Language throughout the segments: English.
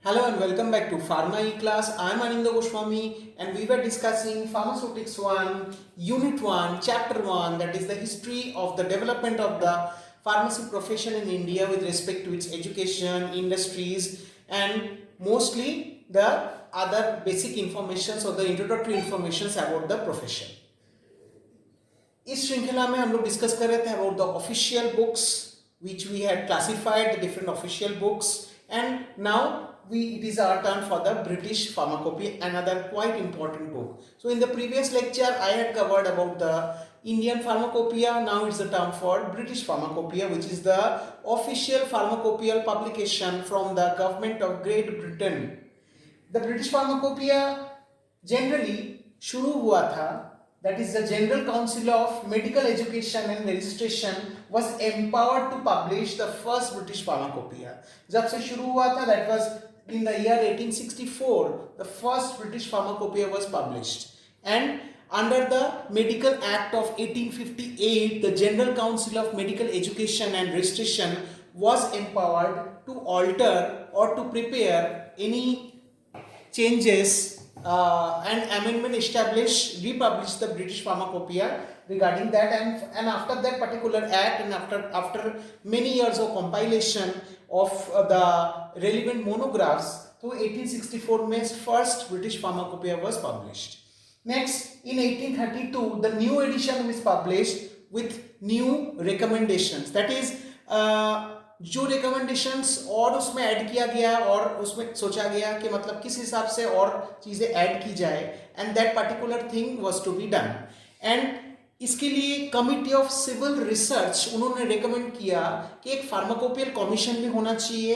Hello and welcome back to Pharma E-Class. I am Anindya Goswami and we were discussing Pharmaceutics 1, Unit 1, Chapter 1, that is the history of the development of the pharmacy profession in India with respect to its education, industries and mostly the other basic informations or the introductory informations about the profession. इस श्रृंखला में हम लोग discuss कर रहे थे about the official books which we had classified the different official books, and now it is our turn for the British Pharmacopoeia, another quite important book. So in the previous lecture I had covered about the Indian Pharmacopoeia. Now it's the term for British Pharmacopoeia, which is the official pharmacopoeial publication from the government of Great Britain. The British Pharmacopoeia generally शुरू हुआ था, that is the General Council of Medical Education and Registration was empowered to publish the first British Pharmacopoeia. जब से शुरू हुआ था, that was in the year 1864, the first British Pharmacopoeia was published, and under the Medical Act of 1858, the General Council of Medical Education and Registration was empowered to alter or to prepare any changes and amendment republish the British Pharmacopoeia regarding that, and after that particular act and after many years of compilation of the relevant monographs, so 1864 में first British Pharmacopoeia was published. Next, in 1832 the new edition was published with new recommendations, that is जो recommendations और उसमें add किया गया और उसमें सोचा गया कि मतलब किस हिसाब से और चीज़ें ऐड की जाए, and that particular thing was to be done, and इसके लिए कमिटी ऑफ सिविल रिसर्च उन्होंने रिकमेंड किया कि एक फार्माकोपियल कमीशन भी होना चाहिए,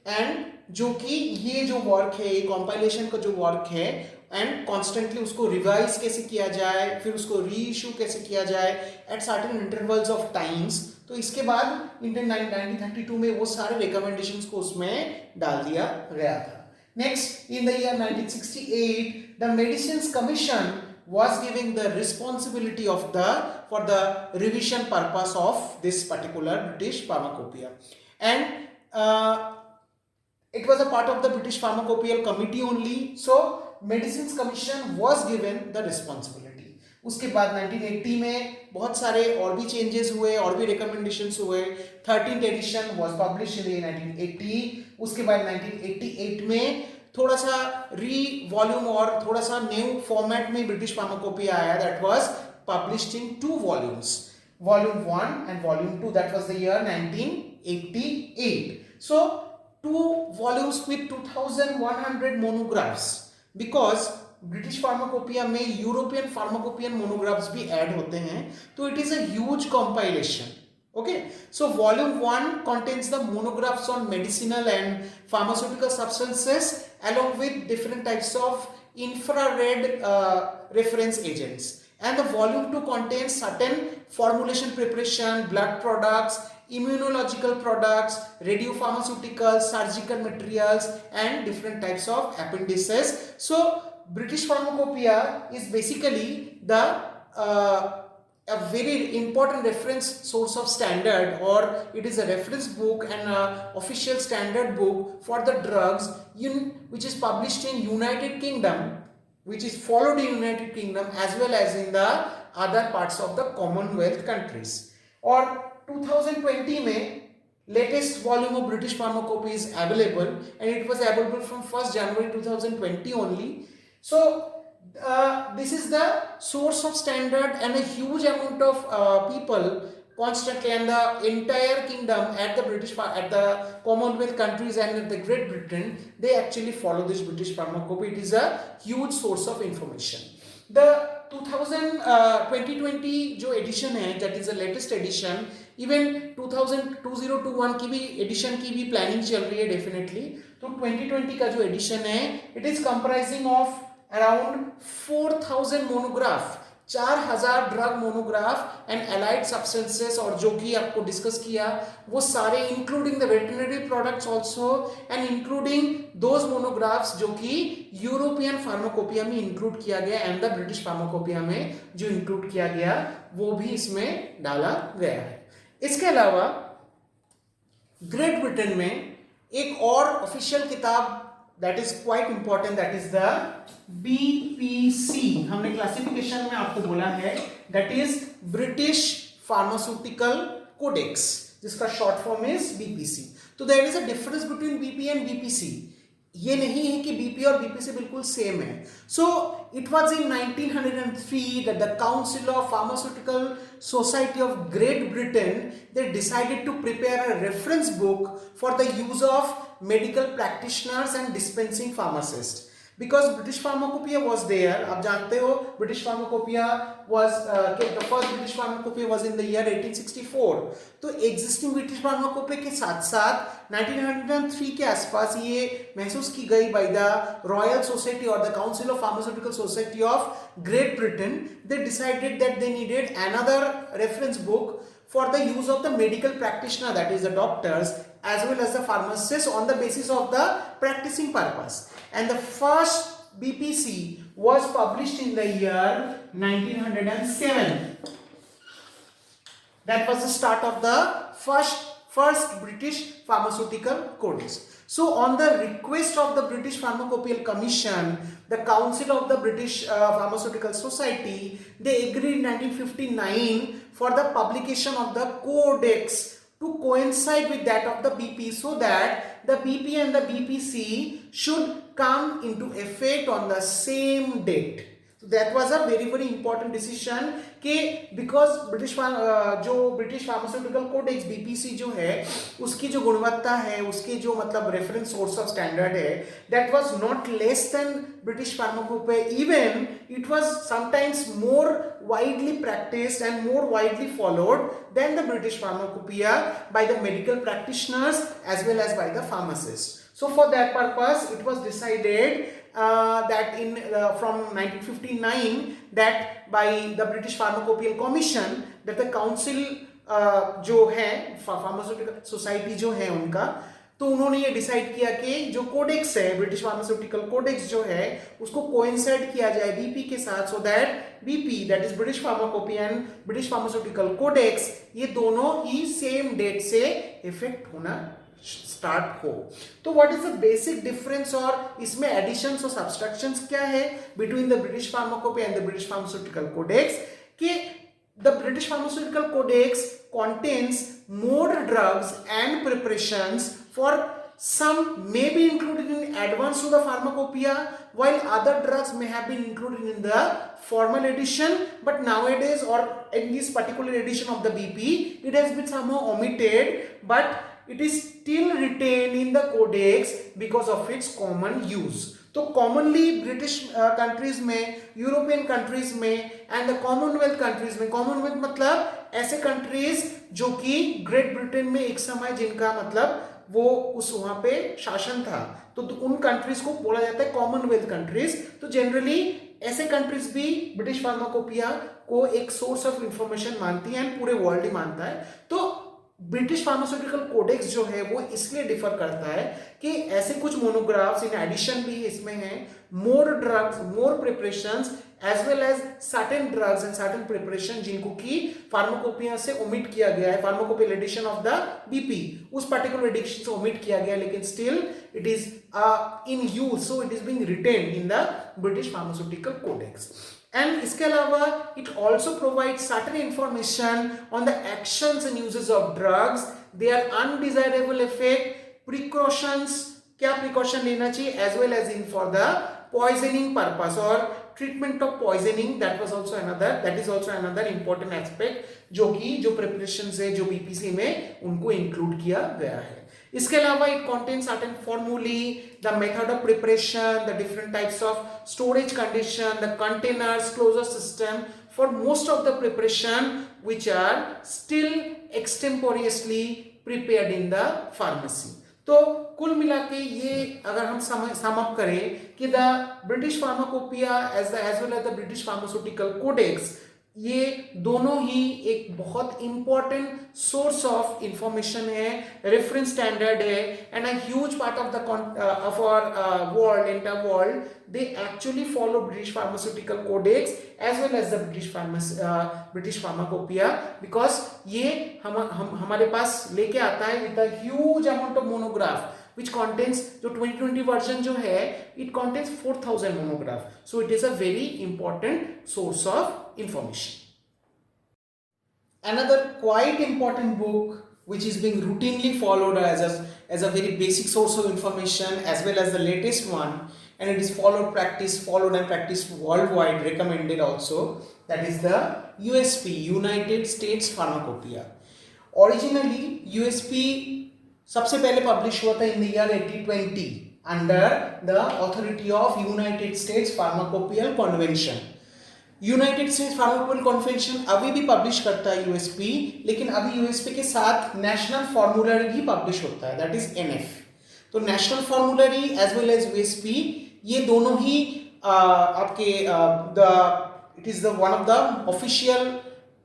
एंड जो कि ये जो वर्क है, ये कॉम्पाइलेशन का जो वर्क है, एंड कॉन्स्टेंटली उसको रिवाइज कैसे किया जाए, फिर उसको री इशू कैसे किया जाए at certain intervals of times. तो इसके बाद 1932 में वो सारे रिकमेंडेशंस को उसमें डाल दिया गया था. Next, in the year 1968 the medicines commission was giving the responsibility of for the revision purpose of this particular British Pharmacopoeia, and it was a part of the British Pharmacopoeial Committee only, so Medicines Commission was given the responsibility. उसके बाद 1980 में बहुत सारे और भी changes हुए और भी रिकमेंडेशंस हुए. 13th addition was published in 1980. उसके बाद 1988 में थोड़ा सा री वॉल्यूम और थोड़ा सा न्यू फॉर्मेट में ब्रिटिश फार्माकोपिया आया, that was published in 2 volumes, volume 1 and volume 2, that was the year 1988. So 2 volumes with 2100 monographs, because British pharmacopoeia में यूरोपियन फार्माकोपियन मोनोग्राफ्स भी ऐड होते हैं, तो it is a huge compilation. Okay, so volume 1 contains the monographs on medicinal and pharmaceutical substances along with different types of infrared reference agents, and the volume 2 contains certain formulation preparation, blood products, immunological products, radiopharmaceuticals, surgical materials and different types of appendices. So British Pharmacopoeia is basically the a very important reference source of standard, or it is a reference book and a official standard book for the drugs which is published in United Kingdom, which is followed in United Kingdom as well as in the other parts of the Commonwealth countries. और 2020 में latest volume of British Pharmacopoeia is available, and it was available from 1st January 2020 only. So this is the source of standard, and a huge amount of people constantly, and the entire kingdom at the Commonwealth countries and at the Great Britain, they actually follow this British Pharmacopoeia. It is a huge source of information. The 2020 जो edition है, that is the latest edition, even 2021 की भी edition की भी planning चल रही है definitely. तो 2020 का जो edition है, it is comprising of around 4000 monograph, 4000 drug monograph and allied substances, और जो कि आपको डिस्कस किया वो सारे including the veterinary products also, and including those monographs जो कि यूरोपियन फार्माकोपिया में इंक्लूड किया गया, एंड द ब्रिटिश फार्माकोपिया में जो इंक्लूड किया गया वो भी इसमें डाला गया है. इसके अलावा ग्रेट ब्रिटेन में एक और ऑफिशियल किताब that is quite important, that is the BPC. हमने क्लासिफिकेशन में आपको बोला है that is British Pharmaceutical Codex, जिसका शॉर्ट फॉर्म इज BPC. तो there is a difference between BP and BPC. ये नहीं है कि BP और BPC बिल्कुल सेम है. So it was in 1903 that the Council of Pharmaceutical Society of Great Britain, they decided to prepare a reference book for the use of medical practitioners and dispensing pharmacists. Because British Pharmacopoeia was there, आप जानते हो British Pharmacopoeia was the first British Pharmacopoeia was in the year 1864. तो existing British Pharmacopoeia के साथ साथ 1903 के आसपास ये महसूस की गई by the Royal Society or the Council of Pharmaceutical Society of Great Britain. They decided that they needed another reference book for the use of the medical practitioner, that is the doctors, as well as the pharmacists on the basis of the practicing purpose. And the first BPC was published in the year 1907. That was the start of the first British Pharmaceutical Codex. So on the request of the British Pharmacopoeial Commission, the Council of the British Pharmaceutical Society, they agreed in 1959 for the publication of the Codex to coincide with that of the BP, so that the BP and the BPC should come into effect on the same date. So that was a very very important decision कि because जो British Pharmaceutical Codex BPC जो है उसकी जो गुणवत्ता है, उसके जो मतलब reference source of standard है, that was not less than British Pharmacopoeia. Even it was sometimes more widely practiced and more widely followed than the British Pharmacopoeia by the medical practitioners as well as by the pharmacists. So for that purpose it was decided that in from 1959 that by the British Pharmacopoeial Commission that the council जो है pharmaceutical society जो है उनका, तो उन्होंने ये decide किया कि जो कोडेक्स है ब्रिटिश फार्मास्यूटिकल कोडेक्स जो है उसको कोइंसाइड किया जाए बीपी के साथ, so that BP that is British Pharmacopoeia and British pharmaceutical Codex ये दोनों ही सेम डेट से इफेक्ट होना स्टार्ट हो. तो what is the basic difference और इसमें एडिशंस और सब्सट्रैक्शंस क्या है between the British Pharmacopoeia and the British pharmaceutical Codex कि the British Pharmaceutical Codex contains more drugs and preparations for some may be included in advance to the pharmacopoeia while other drugs may have been included in the formal edition, but nowadays or in this particular edition of the BP it has been somehow omitted, but it is still retained in the codex because of its common use. तो commonly British countries में, European countries में and the Commonwealth countries में, Commonwealth मतलब ऐसे countries जो कि great Britain में एक समय जिनका मतलब वो उस वहां पे शासन था, तो उन कंट्रीज को बोला जाता है कॉमनवेल्थ कंट्रीज. तो जनरली ऐसे कंट्रीज भी ब्रिटिश फार्माकोपिया को एक सोर्स ऑफ इंफॉर्मेशन मानती है एंड पूरे वर्ल्ड ही मानता है. तो ब्रिटिश फार्मास्यूटिकल कोडेक्स जो है वो इसलिए डिफर करता है कि ऐसे कुछ मोनोग्राफ्स इन एडिशन भी इसमें हैं, more drugs, more preparations as well as certain drugs and certain preparation जिनको की फार्माकोपिया से ओमिट किया गया है, pharmacopoeial edition of the BP उस पर्टिकुलर एडिशन से ओमिट किया गया, लेकिन still it is in use, so it is being retained in the British pharmaceutical codex. And इसके अलावा it also provides certain information on the actions and uses of drugs, their undesirable effect, precautions, क्या precaution लेना चाहिए, as well as in for the poisoning purpose or treatment of poisoning. That is also another important aspect जो कि जो preparations है जो BPC में उनको include किया गया है. इसके अलावा it contains certain formulae, the method of preparation, the different types of storage condition, the containers, closure system for most of the preparation which are still extemporaneously prepared in the pharmacy. तो कुल मिला के ये अगर हम सम up करें कि the British Pharmacopoeia as well as the British pharmaceutical Codex ये दोनों ही एक बहुत इंपॉर्टेंट सोर्स ऑफ इंफॉर्मेशन है, रेफरेंस स्टैंडर्ड है, and a huge part of our world, entire world, they actually follow British pharmaceutical Codex as well as the British Pharmacopoeia, because ये हमारे पास लेके आता है with a huge amount of monograph. which contains जो 2020 version जो है it contains 4000 monograph. So it is a very important source of information. Another quite important book which is being routinely followed as a very basic source of information as well as the latest one, and it is followed and practiced worldwide, recommended also, that is the USP, United States Pharmacopoeia. Originally USP सबसे पहले publish हुआ था in the year 1820 under the authority of United States Pharmacopoeial Convention. United states pharmacopoeial convention अभी भी publish करता है USP, लेकिन अभी यूएसपी के साथ नेशनल फॉर्मूलरी भी पब्लिश होता है, दैट इज एनएफ. तो national formulary as well as USP, ये दोनों ही आपके it is the one of the official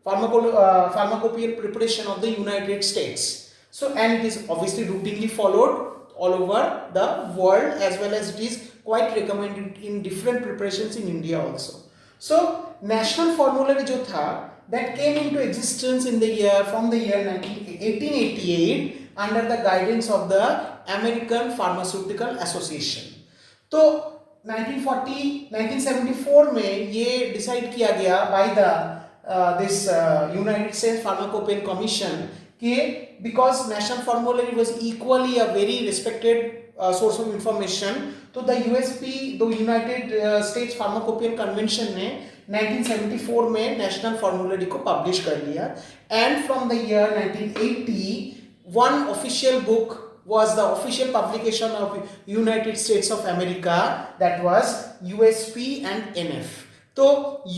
pharmacopoeial preparation of the United States. So and it is obviously routinely followed all over the world as well as it is quite recommended in different preparations in India also. So national formulary जो था that came into existence in the year from the year 1888 under the guidance of the American Pharmaceutical Association. तो 1974 में ये decide किया गया by the this United States Pharmacopoeial Commission कि because national formulary was equally a very respected source of information, तो the USP, the United States Pharmacopoeial Convention ने 1974 में national formulary को publish कर लिया, and from the year 1980 one official book was the official publication of United States of America, that was USP and NF. तो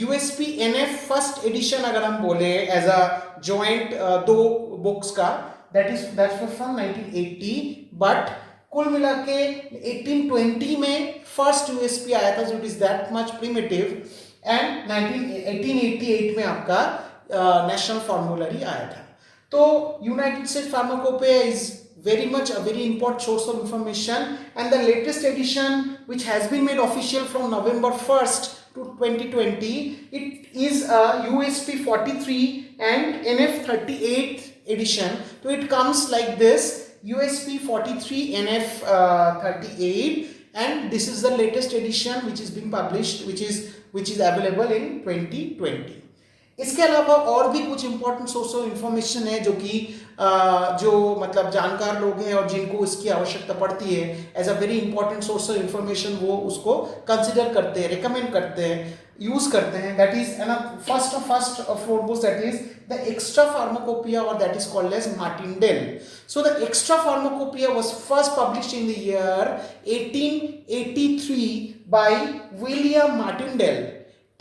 USP NF first edition अगर हम बोले as a joint दो books का, that's from 1980, but कुल मिला के 1820 में फर्स्ट USP आया था, जो it is that much primitive, and 1888 में आपका नेशनल फॉर्मूलरी आया था. तो United States pharmacopoeia is very much a very important source of information, and the latest edition which has been made official from November 1st to 2020, it is a USP 43 and NF 38 edition. So it comes like this: USP 43 NF 38, and this is the latest edition which is being published, which is available in 2020. इसके अलावा और भी कुछ important source of information है जो कि जो मतलब जानकार लोग हैं और जिनको इसकी आवश्यकता पड़ती है as a very important source of information, वो उसको कंसिडर करते हैं, रिकमेंड करते हैं, यूज करते हैं. That is first of foremost that is the extra pharmacopoeia, और that is called as Martindale. So the extra pharmacopoeia was first published in the year 1883 by William Martindale,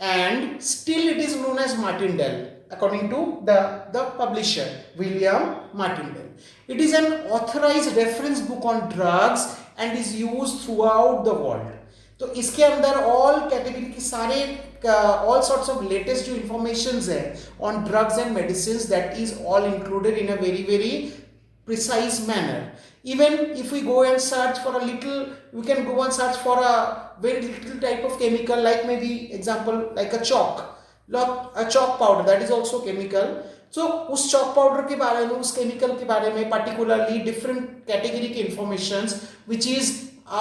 and still it is known as Martindale according to the publisher William Martindale. It is an authorized reference book on drugs and is used throughout the world. तो इसके अंदर all category के सारे all sorts of latest जो informations है on drugs and medicines, that is all included in a very very precise manner. Even if we go and search for a little, we can go and search for a very little type of chemical, like maybe example like a chalk powder, that is also chemical. So उस chalk powder के बारे में, उस chemical के बारे में particularly different category के informations which is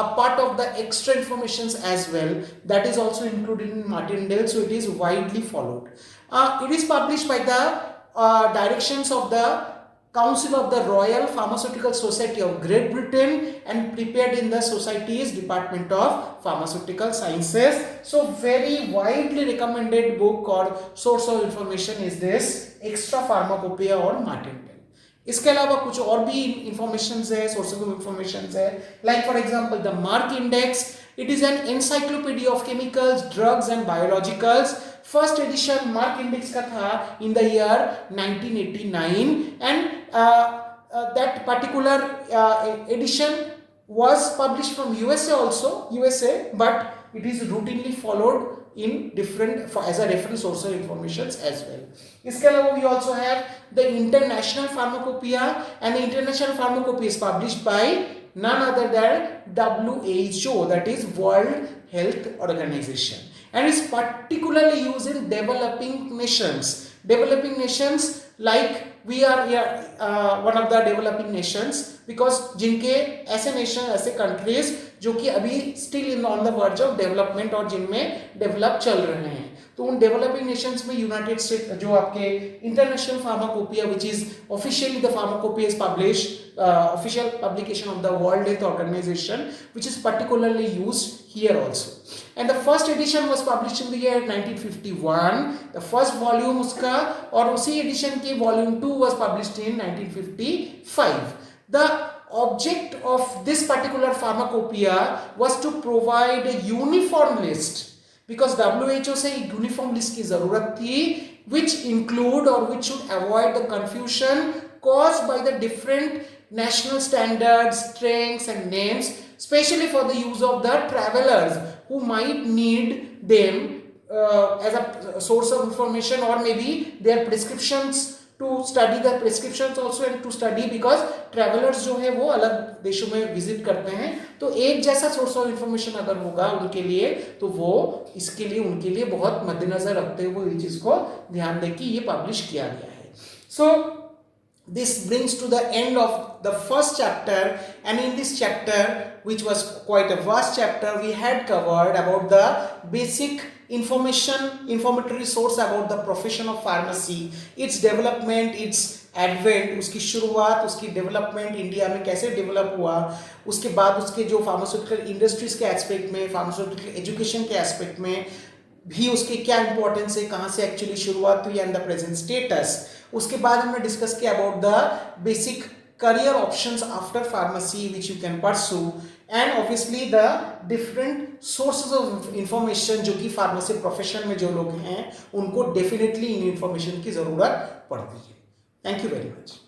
a part of the extra informations as well, that is also included in Martindale. So it is widely followed. It is published by the directions of the Council of the Royal Pharmaceutical Society of Great Britain and prepared in the Society's Department of Pharmaceutical Sciences. So very widely recommended book or source of information is this Extra Pharmacopoeia or Martindale. इसके अलावा कुछ और भी informations है, sources of informations है, like for example the Mark Index. It is an encyclopedia of chemicals, drugs and biologicals. First edition Mark Index का था in the year 1989, and that particular edition was published from USA, but it is routinely followed in different as a reference source of information as well. इसके अलावा we also have the International Pharmacopoeia, and the International Pharmacopoeia is published by none other than WHO, that is World Health Organization, and is particularly used in developing nations like we are here, one of the developing nations. Because जिनके ऐसे nation, ऐसे countries जो कि अभी still in on the verge of development और जिनमें develop चल रहे हैं, तो उन डेवलपिंग नेशंस में यूनाइटेड स्टेट जो आपके international pharmacopoeia which is officially the pharmacopoeia is publish official publication of the World Health Organization which is particularly used here also. And the first edition was published in the year 1951. The first volume उसका, और उसी edition की volume 2 was published in 1955. The object of this particular pharmacopoeia was to provide a uniform list, because WHO से uniform list की जरूरत थी, which include or which should avoid the confusion caused by the different national standards, strengths and names, especially for the use of the travelers who might need them as a source of information, or maybe their prescriptions, to study the prescriptions also and to study, because travelers जो है वो अलग देशों में visit करते हैं, तो एक जैसा सोर्स ऑफ इंफॉर्मेशन अगर होगा उनके लिए, तो वो इसके लिए उनके लिए बहुत मद्देनजर रखते हुए इस चीज को ध्यान दें कि ये पब्लिश किया गया है. सो this brings to the end of the first chapter, and in this chapter, which was quite a vast chapter, we had covered about the basic informatory source about the profession of pharmacy, its development, its advent, उसकी शुरुआत, उसकी development India में कैसे develop हुआ, उसके बाद उसके जो फार्मास्यूटिकल इंडस्ट्रीज के एस्पेक्ट में, फार्मास्यूटिकल एजुकेशन के एस्पेक्ट में भी उसके क्या इंपॉर्टेंस है, कहाँ से एक्चुअली शुरुआत हुई एंड द प्रेजेंट स्टेटस. उसके बाद हमने डिस्कस किया about the basic career options after pharmacy which you can pursue, and obviously the different sources of information जो कि फार्मेसी प्रोफेशन में जो लोग हैं उनको डेफिनेटली इन इंफॉर्मेशन की जरूरत पड़ती है. Thank you very much.